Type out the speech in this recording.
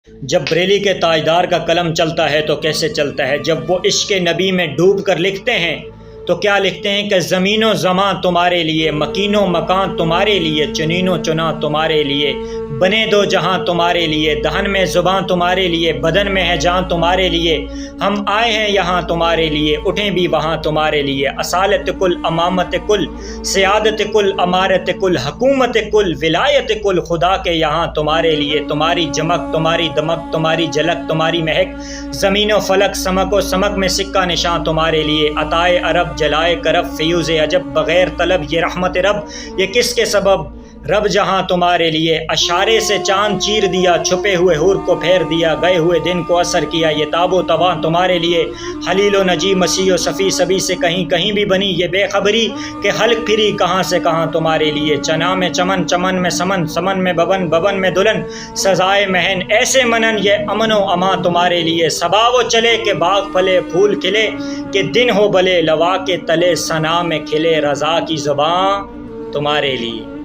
جب بریلی کے تاجدار کا قلم چلتا ہے تو کیسے چلتا ہے؟ جب وہ عشق نبی میں ڈوب کر لکھتے ہیں تو کیا لکھتے ہیں کہ زمین و زماں تمہارے لیے، مکین و مکان تمہارے لیے، چنین و چنا تمہارے لیے، بنے دو جہاں تمہارے لیے، دہن میں زباں تمہارے لیے، بدن میں ہے جان تمہارے لیے، ہم آئے ہیں یہاں تمہارے لیے، اٹھیں بھی وہاں تمہارے لیے، اصالت کل، امامت کل، سیادت کل، امارت کل، حکومت کل، ولایت کل، خدا کے یہاں تمہارے لیے، تمہاری چمک، تمہاری دمک، تمہاری جھلک، تمہاری مہک، زمین و فلک، سمک و سمک میں سکہ نشاں تمہارے لیے، عطائے عرب، جلائے کرب، فیوز عجب، بغیر طلب یہ رحمت رب، یہ کس کے سبب؟ رب جہاں تمہارے لیے، اشارے سے چاند چیر دیا، چھپے ہوئے حور کو پھیر دیا، گئے ہوئے دن کو اثر کیا، یہ تاب و تواں تمہارے لیے، خلیل و نجی، مسیح و صفی، سبھی سے کہیں کہیں بھی بنی یہ بے خبری کہ حلق پھری کہاں سے کہاں تمہارے لیے، چنا میں چمن، چمن میں سمن، سمن میں ببن، ببن میں دلہن، سزائے مہن ایسے منن، یہ امن و امان تمہارے لیے، صبا وہ چلے کہ باغ پھلے پھول کھلے، کہ دن ہو بلے لوا کے تلے، ثنا میں کھلے رضا کی زباں تمہارے لیے۔